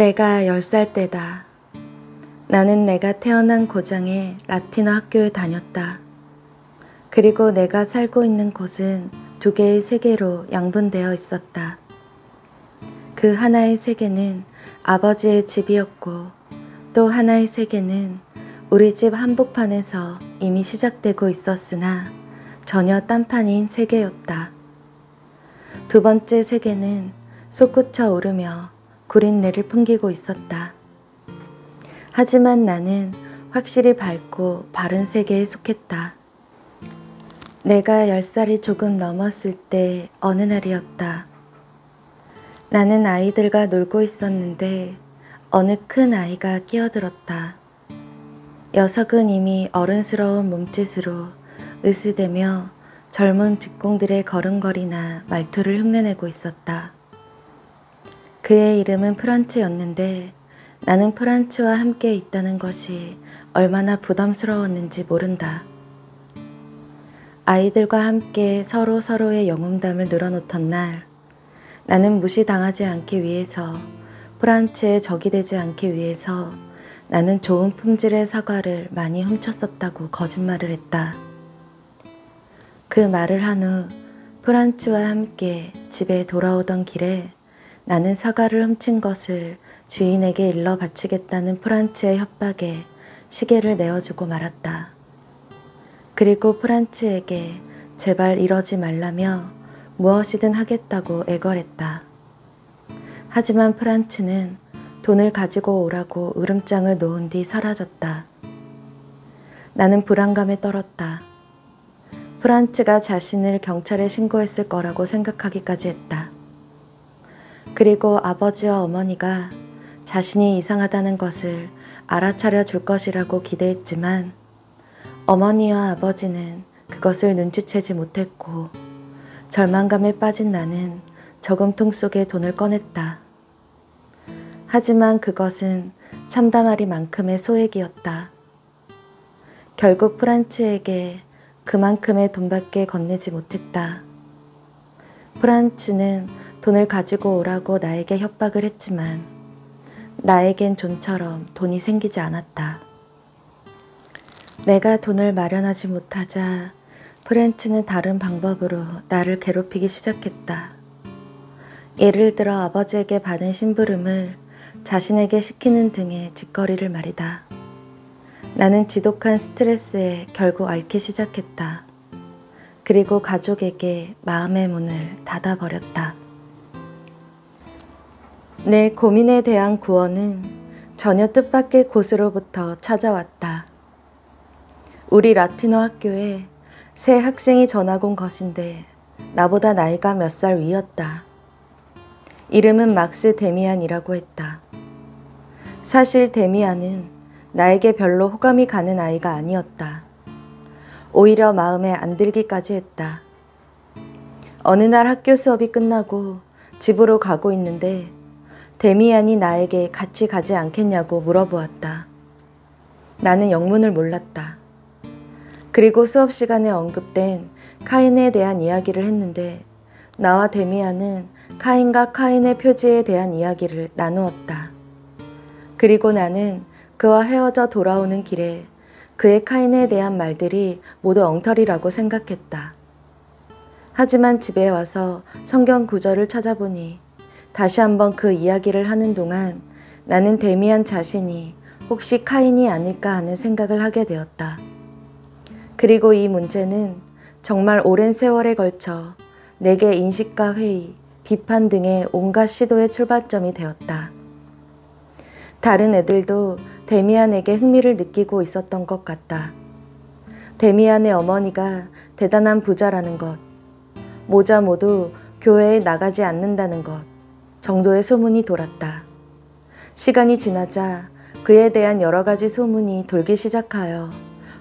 내가 10살 때다. 나는 내가 태어난 고장의 라틴어 학교에 다녔다. 그리고 내가 살고 있는 곳은 두 개의 세계로 양분되어 있었다. 그 하나의 세계는 아버지의 집이었고 또 하나의 세계는 우리 집 한복판에서 이미 시작되고 있었으나 전혀 딴판인 세계였다. 두 번째 세계는 솟구쳐 오르며 구린내를 풍기고 있었다. 하지만 나는 확실히 밝고 바른 세계에 속했다. 내가 10살이 조금 넘었을 때 어느 날이었다. 나는 아이들과 놀고 있었는데 어느 큰 아이가 끼어들었다. 녀석은 이미 어른스러운 몸짓으로 으스대며 젊은 직공들의 걸음걸이나 말투를 흉내내고 있었다. 그의 이름은 프란츠였는데 나는 프란츠와 함께 있다는 것이 얼마나 부담스러웠는지 모른다. 아이들과 함께 서로의 영웅담을 늘어놓던 날, 나는 무시당하지 않기 위해서, 프란츠의 적이 되지 않기 위해서 나는 좋은 품질의 사과를 많이 훔쳤었다고 거짓말을 했다. 그 말을 한 후 프란츠와 함께 집에 돌아오던 길에 나는 사과를 훔친 것을 주인에게 일러 바치겠다는 프란츠의 협박에 시계를 내어주고 말았다. 그리고 프란츠에게 제발 이러지 말라며 무엇이든 하겠다고 애걸했다. 하지만 프란츠는 돈을 가지고 오라고 으름장을 놓은 뒤 사라졌다. 나는 불안감에 떨었다. 프란츠가 자신을 경찰에 신고했을 거라고 생각하기까지 했다. 그리고 아버지와 어머니가 자신이 이상하다는 것을 알아차려 줄 것이라고 기대했지만 어머니와 아버지는 그것을 눈치채지 못했고 절망감에 빠진 나는 저금통 속에 돈을 꺼냈다. 하지만 그것은 참담하리만큼의 소액이었다. 결국 프란츠에게 그만큼의 돈밖에 건네지 못했다. 프란츠는 돈을 가지고 오라고 나에게 협박을 했지만 나에겐 좀처럼 돈이 생기지 않았다. 내가 돈을 마련하지 못하자 프란츠는 다른 방법으로 나를 괴롭히기 시작했다. 예를 들어 아버지에게 받은 심부름을 자신에게 시키는 등의 짓거리를 말이다. 나는 지독한 스트레스에 결국 앓기 시작했다. 그리고 가족에게 마음의 문을 닫아버렸다. 내 고민에 대한 구원은 전혀 뜻밖의 곳으로부터 찾아왔다. 우리 라틴어 학교에 새 학생이 전학 온 것인데 나보다 나이가 몇 살 위였다. 이름은 막스 데미안이라고 했다. 사실 데미안은 나에게 별로 호감이 가는 아이가 아니었다. 오히려 마음에 안 들기까지 했다. 어느 날 학교 수업이 끝나고 집으로 가고 있는데 데미안이 나에게 같이 가지 않겠냐고 물어보았다. 나는 영문을 몰랐다. 그리고 수업 시간에 언급된 카인에 대한 이야기를 했는데 나와 데미안은 카인과 카인의 표지에 대한 이야기를 나누었다. 그리고 나는 그와 헤어져 돌아오는 길에 그의 카인에 대한 말들이 모두 엉터리라고 생각했다. 하지만 집에 와서 성경 구절을 찾아보니 다시 한번 그 이야기를 하는 동안 나는 데미안 자신이 혹시 카인이 아닐까 하는 생각을 하게 되었다. 그리고 이 문제는 정말 오랜 세월에 걸쳐 내게 인식과 회의, 비판 등의 온갖 시도의 출발점이 되었다. 다른 애들도 데미안에게 흥미를 느끼고 있었던 것 같다. 데미안의 어머니가 대단한 부자라는 것, 모자 모두 교회에 나가지 않는다는 것 정도의 소문이 돌았다. 시간이 지나자 그에 대한 여러 가지 소문이 돌기 시작하여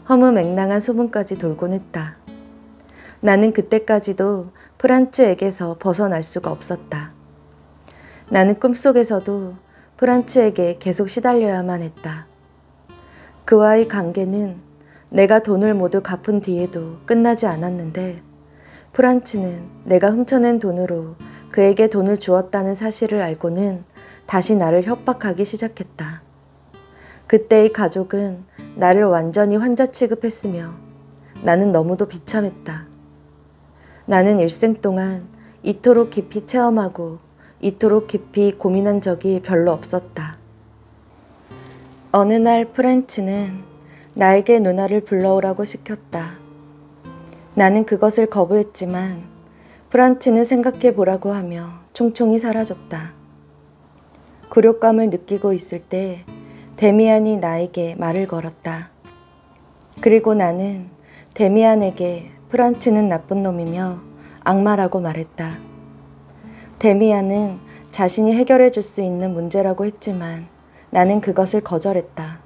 허무맹랑한 소문까지 돌곤 했다. 나는 그때까지도 프란츠에게서 벗어날 수가 없었다. 나는 꿈속에서도 프란츠에게 계속 시달려야만 했다. 그와의 관계는 내가 돈을 모두 갚은 뒤에도 끝나지 않았는데 프란츠는 내가 훔쳐낸 돈으로 그에게 돈을 주었다는 사실을 알고는 다시 나를 협박하기 시작했다. 그때의 가족은 나를 완전히 환자 취급했으며 나는 너무도 비참했다. 나는 일생 동안 이토록 깊이 체험하고 이토록 깊이 고민한 적이 별로 없었다. 어느 날 프란츠는 나에게 누나를 불러오라고 시켰다. 나는 그것을 거부했지만 프란츠는 생각해 보라고 하며 총총히 사라졌다. 굴욕감을 느끼고 있을 때 데미안이 나에게 말을 걸었다. 그리고 나는 데미안에게 프란츠는 나쁜 놈이며 악마라고 말했다. 데미안은 자신이 해결해 줄 수 있는 문제라고 했지만 나는 그것을 거절했다.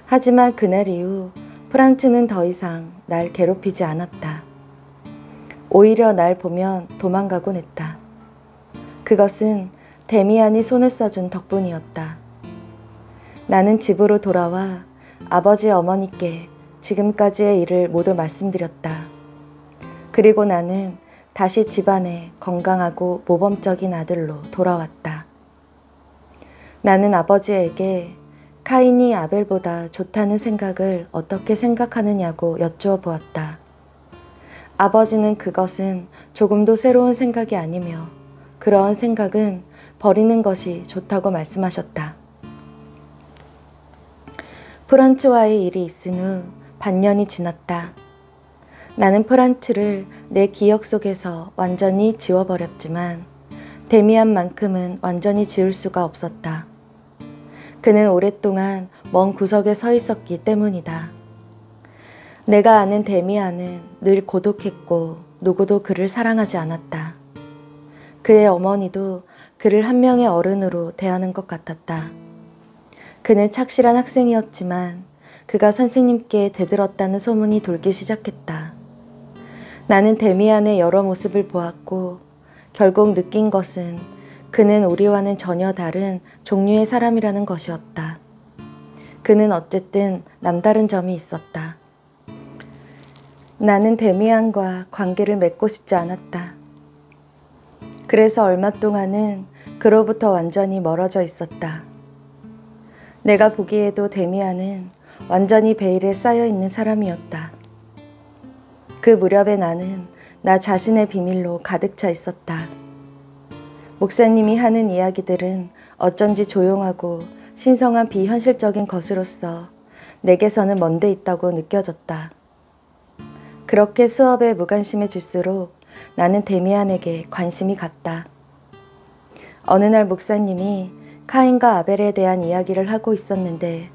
하지만 그날 이후 프란츠는 더 이상 날 괴롭히지 않았다. 오히려 날 보면 도망가곤 했다. 그것은 데미안이 손을 써준 덕분이었다. 나는 집으로 돌아와 아버지 어머니께 지금까지의 일을 모두 말씀드렸다. 그리고 나는 다시 집안의 건강하고 모범적인 아들로 돌아왔다. 나는 아버지에게 카인이 아벨보다 좋다는 생각을 어떻게 생각하느냐고 여쭈어 보았다. 아버지는 그것은 조금도 새로운 생각이 아니며 그러한 생각은 버리는 것이 좋다고 말씀하셨다. 프란츠와의 일이 있은 후 반년이 지났다. 나는 프란츠를 내 기억 속에서 완전히 지워버렸지만 데미안만큼은 완전히 지울 수가 없었다. 그는 오랫동안 먼 구석에 서 있었기 때문이다. 내가 아는 데미안은 늘 고독했고 누구도 그를 사랑하지 않았다. 그의 어머니도 그를 한 명의 어른으로 대하는 것 같았다. 그는 착실한 학생이었지만 그가 선생님께 대들었다는 소문이 돌기 시작했다. 나는 데미안의 여러 모습을 보았고 결국 느낀 것은 그는 우리와는 전혀 다른 종류의 사람이라는 것이었다. 그는 어쨌든 남다른 점이 있었다. 나는 데미안과 관계를 맺고 싶지 않았다. 그래서 얼마 동안은 그로부터 완전히 멀어져 있었다. 내가 보기에도 데미안은 완전히 베일에 쌓여있는 사람이었다. 그 무렵에 나는 나 자신의 비밀로 가득 차 있었다. 목사님이 하는 이야기들은 어쩐지 조용하고 신성한 비현실적인 것으로서 내게서는 먼데 있다고 느껴졌다. 그렇게 수업에 무관심해질수록 나는 데미안에게 관심이 갔다. 어느 날 목사님이 카인과 아벨에 대한 이야기를 하고 있었는데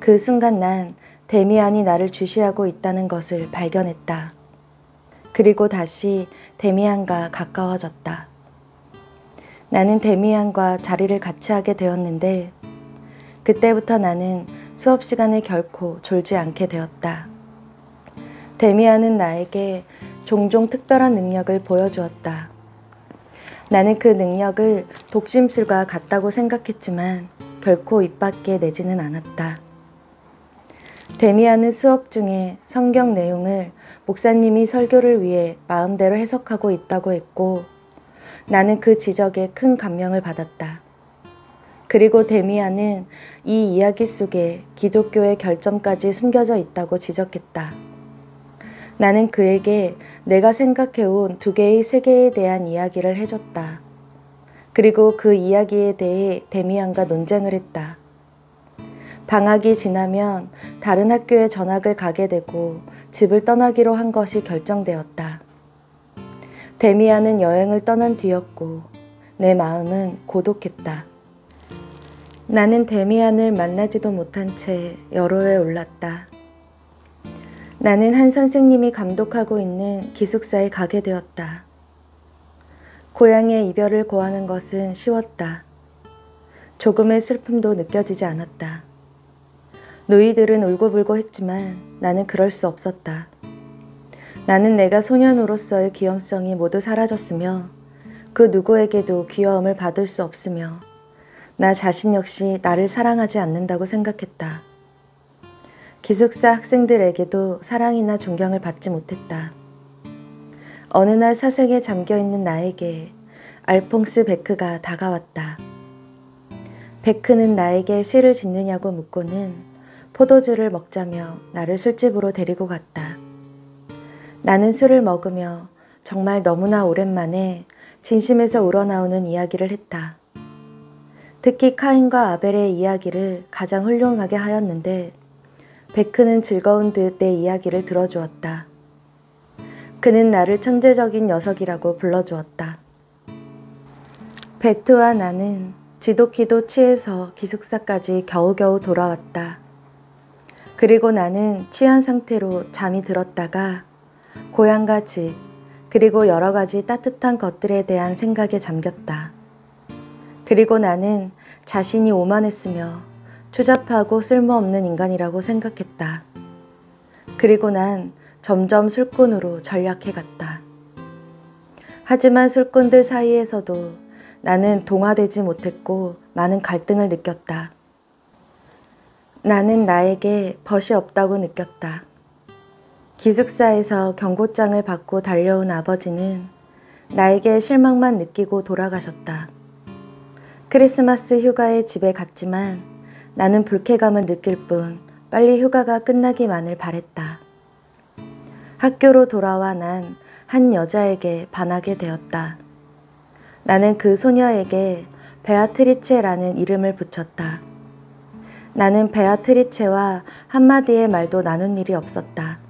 그 순간 난 데미안이 나를 주시하고 있다는 것을 발견했다. 그리고 다시 데미안과 가까워졌다. 나는 데미안과 자리를 같이 하게 되었는데 그때부터 나는 수업 시간에 결코 졸지 않게 되었다. 데미안은 나에게 종종 특별한 능력을 보여주었다. 나는 그 능력을 독심술과 같다고 생각했지만 결코 입 밖에 내지는 않았다. 데미안은 수업 중에 성경 내용을 목사님이 설교를 위해 마음대로 해석하고 있다고 했고 나는 그 지적에 큰 감명을 받았다. 그리고 데미안은 이 이야기 속에 기독교의 결점까지 숨겨져 있다고 지적했다. 나는 그에게 내가 생각해온 2개의 세계에 대한 이야기를 해줬다. 그리고 그 이야기에 대해 데미안과 논쟁을 했다. 방학이 지나면 다른 학교에 전학을 가게 되고 집을 떠나기로 한 것이 결정되었다. 데미안은 여행을 떠난 뒤였고 내 마음은 고독했다. 나는 데미안을 만나지도 못한 채 여로에 올랐다. 나는 한 선생님이 감독하고 있는 기숙사에 가게 되었다. 고향의 이별을 고하는 것은 쉬웠다. 조금의 슬픔도 느껴지지 않았다. 누이들은 울고불고 했지만 나는 그럴 수 없었다. 나는 내가 소년으로서의 귀염성이 모두 사라졌으며 그 누구에게도 귀여움을 받을 수 없으며 나 자신 역시 나를 사랑하지 않는다고 생각했다. 기숙사 학생들에게도 사랑이나 존경을 받지 못했다. 어느 날 사색에 잠겨있는 나에게 알퐁스 베크가 다가왔다. 베크는 나에게 시를 짓느냐고 묻고는 포도주를 먹자며 나를 술집으로 데리고 갔다. 나는 술을 먹으며 정말 너무나 오랜만에 진심에서 우러나오는 이야기를 했다. 특히 카인과 아벨의 이야기를 가장 훌륭하게 하였는데 베크는 즐거운 듯 내 이야기를 들어주었다. 그는 나를 천재적인 녀석이라고 불러주었다. 베트와 나는 지독히도 취해서 기숙사까지 겨우겨우 돌아왔다. 그리고 나는 취한 상태로 잠이 들었다가 고향과 집, 그리고 여러 가지 따뜻한 것들에 대한 생각에 잠겼다. 그리고 나는 자신이 오만했으며 추잡하고 쓸모없는 인간이라고 생각했다. 그리고 난 점점 술꾼으로 전락해갔다. 하지만 술꾼들 사이에서도 나는 동화되지 못했고 많은 갈등을 느꼈다. 나는 나에게 벗이 없다고 느꼈다. 기숙사에서 경고장을 받고 달려온 아버지는 나에게 실망만 느끼고 돌아가셨다. 크리스마스 휴가에 집에 갔지만 나는 불쾌감을 느낄 뿐 빨리 휴가가 끝나기만을 바랬다. 학교로 돌아와 난 한 여자에게 반하게 되었다. 나는 그 소녀에게 베아트리체라는 이름을 붙였다. 나는 베아트리체와 한마디의 말도 나눈 일이 없었다.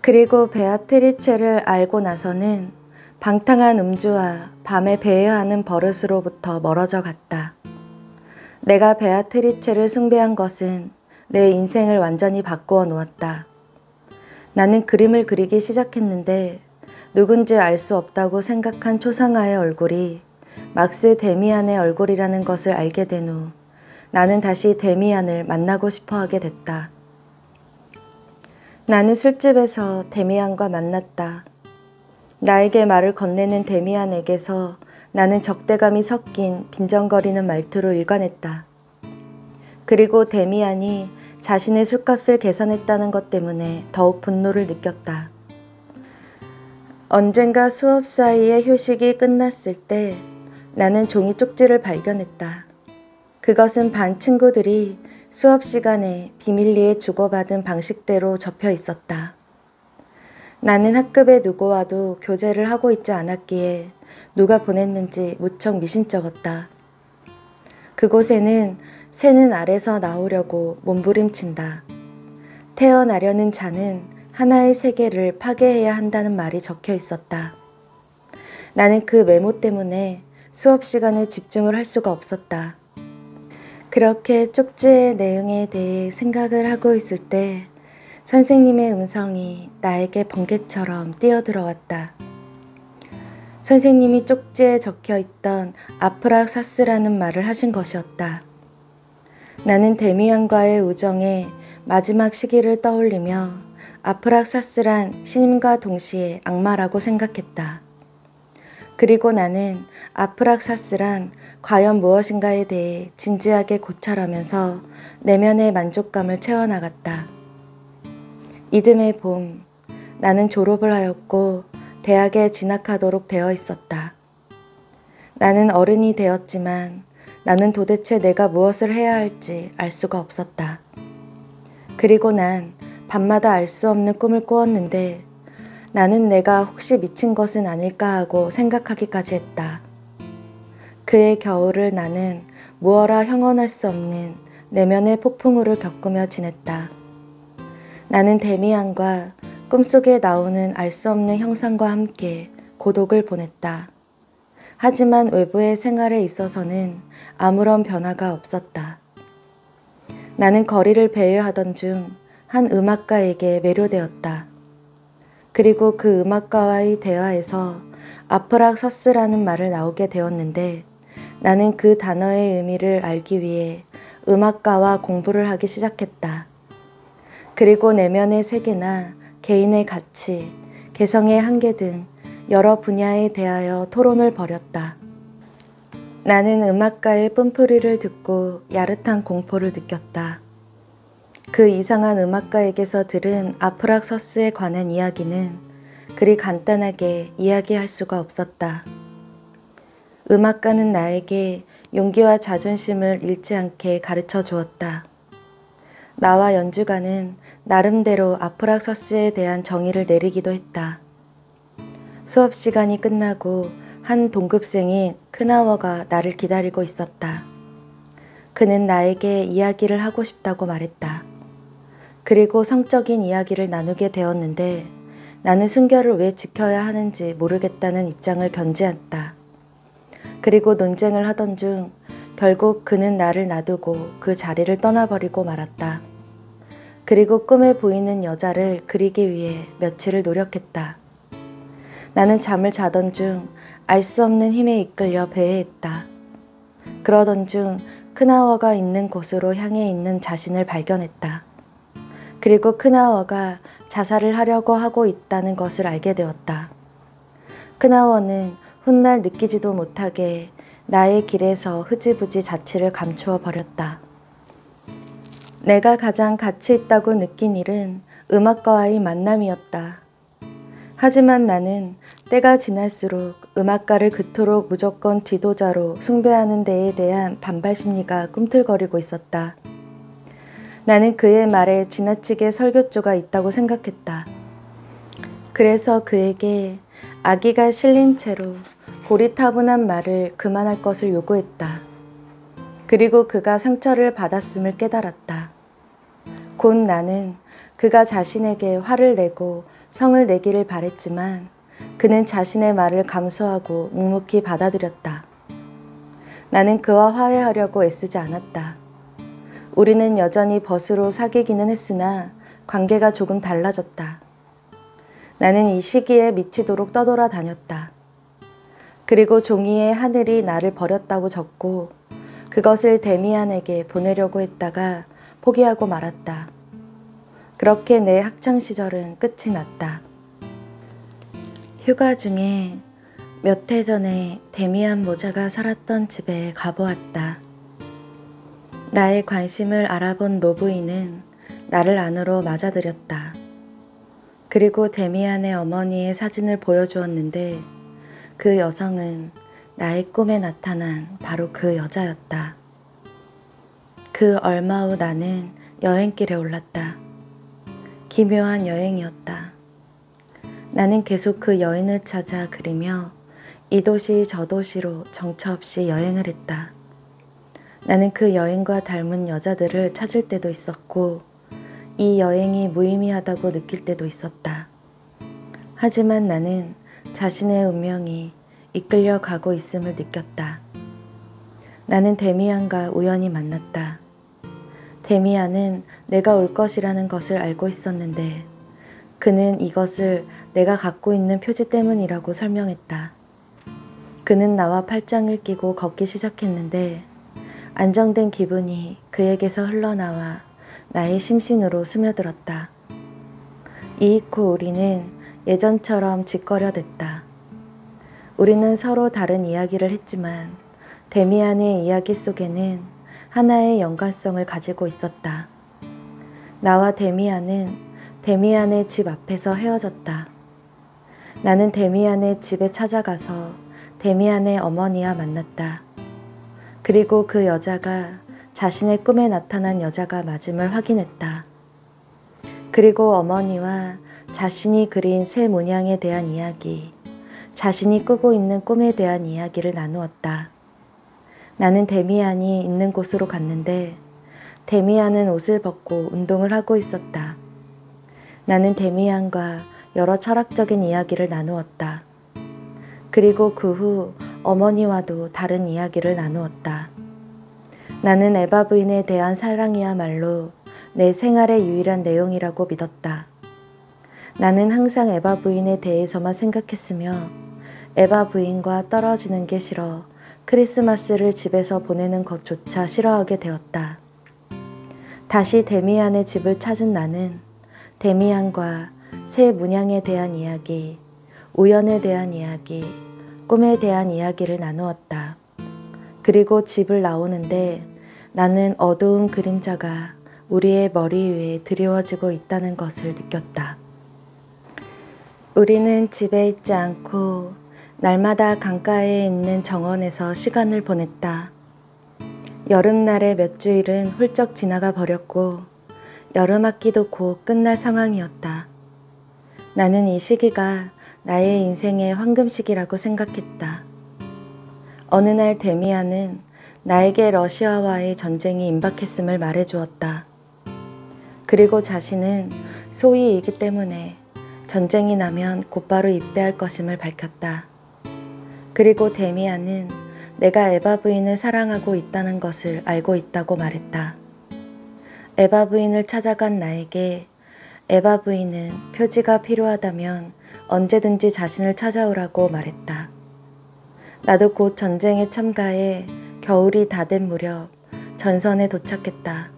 그리고 베아트리체를 알고 나서는 방탕한 음주와 밤에 배회하는 버릇으로부터 멀어져 갔다. 내가 베아트리체를 숭배한 것은 내 인생을 완전히 바꾸어 놓았다. 나는 그림을 그리기 시작했는데 누군지 알 수 없다고 생각한 초상화의 얼굴이 막스 데미안의 얼굴이라는 것을 알게 된 후 나는 다시 데미안을 만나고 싶어 하게 됐다. 나는 술집에서 데미안과 만났다. 나에게 말을 건네는 데미안에게서 나는 적대감이 섞인 빈정거리는 말투로 일관했다. 그리고 데미안이 자신의 술값을 계산했다는 것 때문에 더욱 분노를 느꼈다. 언젠가 수업 사이에 휴식이 끝났을 때 나는 종이 쪽지를 발견했다. 그것은 반 친구들이 수업 시간에 비밀리에 주고받은 방식대로 접혀 있었다. 나는 학급의 누구와도 교제를 하고 있지 않았기에 누가 보냈는지 무척 미심쩍었다. 그곳에는 새는 알에서 나오려고 몸부림친다. 태어나려는 자는 하나의 세계를 파괴해야 한다는 말이 적혀 있었다. 나는 그 메모 때문에 수업 시간에 집중을 할 수가 없었다. 그렇게 쪽지의 내용에 대해 생각을 하고 있을 때 선생님의 음성이 나에게 번개처럼 뛰어들어왔다. 선생님이 쪽지에 적혀 있던 아프락사스라는 말을 하신 것이었다. 나는 데미안과의 우정의 마지막 시기를 떠올리며 아프락사스란 신임과 동시에 악마라고 생각했다. 그리고 나는 아프락사스란 과연 무엇인가에 대해 진지하게 고찰하면서 내면의 만족감을 채워나갔다. 이듬해 봄, 나는 졸업을 하였고 대학에 진학하도록 되어 있었다. 나는 어른이 되었지만 나는 도대체 내가 무엇을 해야 할지 알 수가 없었다. 그리고 난 밤마다 알 수 없는 꿈을 꾸었는데 나는 내가 혹시 미친 것은 아닐까 하고 생각하기까지 했다. 그의 겨울을 나는 무어라 형언할 수 없는 내면의 폭풍우를 겪으며 지냈다. 나는 데미안과 꿈속에 나오는 알 수 없는 형상과 함께 고독을 보냈다. 하지만 외부의 생활에 있어서는 아무런 변화가 없었다. 나는 거리를 배회하던 중 한 음악가에게 매료되었다. 그리고 그 음악가와의 대화에서 아프락서스라는 말을 나오게 되었는데 나는 그 단어의 의미를 알기 위해 음악가와 공부를 하기 시작했다. 그리고 내면의 세계나 개인의 가치, 개성의 한계 등 여러 분야에 대하여 토론을 벌였다. 나는 음악가의 뿜뿌리를 듣고 야릇한 공포를 느꼈다. 그 이상한 음악가에게서 들은 아프락서스에 관한 이야기는 그리 간단하게 이야기할 수가 없었다. 음악가는 나에게 용기와 자존심을 잃지 않게 가르쳐 주었다. 나와 연주가는 나름대로 아프락서스에 대한 정의를 내리기도 했다. 수업 시간이 끝나고 한 동급생인 크나워가 나를 기다리고 있었다. 그는 나에게 이야기를 하고 싶다고 말했다. 그리고 성적인 이야기를 나누게 되었는데 나는 순결을 왜 지켜야 하는지 모르겠다는 입장을 견지했다. 그리고 논쟁을 하던 중 결국 그는 나를 놔두고 그 자리를 떠나버리고 말았다. 그리고 꿈에 보이는 여자를 그리기 위해 며칠을 노력했다. 나는 잠을 자던 중 알 수 없는 힘에 이끌려 배회했다. 그러던 중 크나워가 있는 곳으로 향해 있는 자신을 발견했다. 그리고 크나워가 자살을 하려고 하고 있다는 것을 알게 되었다. 크나워는 훗날 느끼지도 못하게 나의 길에서 흐지부지 자취를 감추어 버렸다. 내가 가장 가치 있다고 느낀 일은 음악가와의 만남이었다. 하지만 나는 때가 지날수록 음악가를 그토록 무조건 지도자로 숭배하는 데에 대한 반발 심리가 꿈틀거리고 있었다. 나는 그의 말에 지나치게 설교조가 있다고 생각했다. 그래서 그에게 아기가 실린 채로 고리타분한 말을 그만할 것을 요구했다. 그리고 그가 상처를 받았음을 깨달았다. 곧 나는 그가 자신에게 화를 내고 성을 내기를 바랬지만 그는 자신의 말을 감수하고 묵묵히 받아들였다. 나는 그와 화해하려고 애쓰지 않았다. 우리는 여전히 벗으로 사귀기는 했으나 관계가 조금 달라졌다. 나는 이 시기에 미치도록 떠돌아다녔다. 그리고 종이에 하늘이 나를 버렸다고 적고 그것을 데미안에게 보내려고 했다가 포기하고 말았다. 그렇게 내 학창시절은 끝이 났다. 휴가 중에 몇 해 전에 데미안 모자가 살았던 집에 가보았다. 나의 관심을 알아본 노부인은 나를 안으로 맞아들였다. 그리고 데미안의 어머니의 사진을 보여주었는데 그 여성은 나의 꿈에 나타난 바로 그 여자였다. 그 얼마 후 나는 여행길에 올랐다. 기묘한 여행이었다. 나는 계속 그 여인을 찾아 그리며 이 도시 저 도시로 정처 없이 여행을 했다. 나는 그 여인과 닮은 여자들을 찾을 때도 있었고 이 여행이 무의미하다고 느낄 때도 있었다. 하지만 나는 자신의 운명이 이끌려 가고 있음을 느꼈다. 나는 데미안과 우연히 만났다. 데미안은 내가 올 것이라는 것을 알고 있었는데 그는 이것을 내가 갖고 있는 표지 때문이라고 설명했다. 그는 나와 팔짱을 끼고 걷기 시작했는데 안정된 기분이 그에게서 흘러나와 나의 심신으로 스며들었다. 이윽고 우리는 예전처럼 짓거려댔다. 우리는 서로 다른 이야기를 했지만 데미안의 이야기 속에는 하나의 연관성을 가지고 있었다. 나와 데미안은 데미안의 집 앞에서 헤어졌다. 나는 데미안의 집에 찾아가서 데미안의 어머니와 만났다. 그리고 그 여자가 자신의 꿈에 나타난 여자가 맞음을 확인했다. 그리고 어머니와 자신이 그린 새 문양에 대한 이야기, 자신이 꾸고 있는 꿈에 대한 이야기를 나누었다. 나는 데미안이 있는 곳으로 갔는데 데미안은 옷을 벗고 운동을 하고 있었다. 나는 데미안과 여러 철학적인 이야기를 나누었다. 그리고 그 후 어머니와도 다른 이야기를 나누었다. 나는 에바 부인에 대한 사랑이야말로 내 생활의 유일한 내용이라고 믿었다. 나는 항상 에바 부인에 대해서만 생각했으며 에바 부인과 떨어지는 게 싫어 크리스마스를 집에서 보내는 것조차 싫어하게 되었다. 다시 데미안의 집을 찾은 나는 데미안과 새 문양에 대한 이야기, 우연에 대한 이야기, 꿈에 대한 이야기를 나누었다. 그리고 집을 나오는데 나는 어두운 그림자가 우리의 머리 위에 드리워지고 있다는 것을 느꼈다. 우리는 집에 있지 않고 날마다 강가에 있는 정원에서 시간을 보냈다. 여름날의 몇 주일은 훌쩍 지나가 버렸고 여름학기도 곧 끝날 상황이었다. 나는 이 시기가 나의 인생의 황금시기라고 생각했다. 어느 날 데미안은 나에게 러시아와의 전쟁이 임박했음을 말해주었다. 그리고 자신은 소위이기 때문에 전쟁이 나면 곧바로 입대할 것임을 밝혔다. 그리고 데미안은 내가 에바 부인을 사랑하고 있다는 것을 알고 있다고 말했다. 에바 부인을 찾아간 나에게 에바 부인은 표지가 필요하다면 언제든지 자신을 찾아오라고 말했다. 나도 곧 전쟁에 참가해 겨울이 다 된 무렵 전선에 도착했다.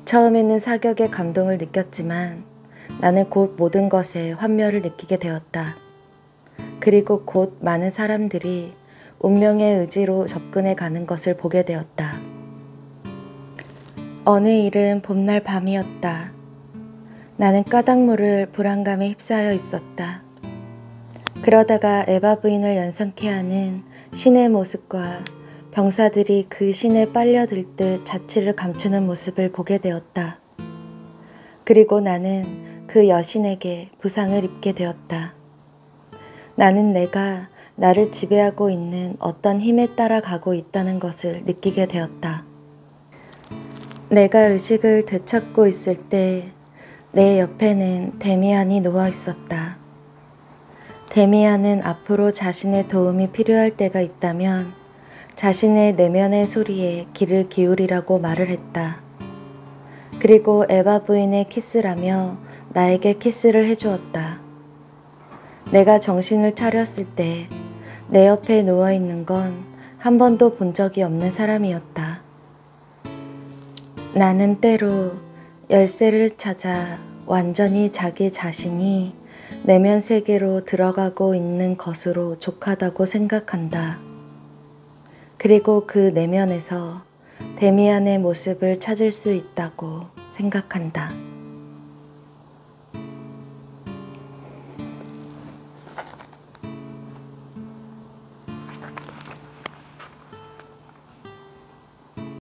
처음에는 사격에 감동을 느꼈지만 나는 곧 모든 것에 환멸을 느끼게 되었다. 그리고 곧 많은 사람들이 운명의 의지로 접근해 가는 것을 보게 되었다. 어느 일은 봄날 밤이었다. 나는 까닭모를 불안감에 휩싸여 있었다. 그러다가 에바 부인을 연상케 하는 신의 모습과 병사들이 그 신에 빨려들 듯 자취를 감추는 모습을 보게 되었다. 그리고 나는 그 여신에게 부상을 입게 되었다. 나는 내가 나를 지배하고 있는 어떤 힘에 따라 가고 있다는 것을 느끼게 되었다. 내가 의식을 되찾고 있을 때 내 옆에는 데미안이 누워 있었다. 데미안은 앞으로 자신의 도움이 필요할 때가 있다면 자신의 내면의 소리에 귀를 기울이라고 말을 했다. 그리고 에바 부인의 키스라며 나에게 키스를 해주었다. 내가 정신을 차렸을 때 내 옆에 누워있는 건 한 번도 본 적이 없는 사람이었다. 나는 때로 열쇠를 찾아 완전히 자기 자신이 내면 세계로 들어가고 있는 것으로 족하다고 생각한다. 그리고 그 내면에서 데미안의 모습을 찾을 수 있다고 생각한다.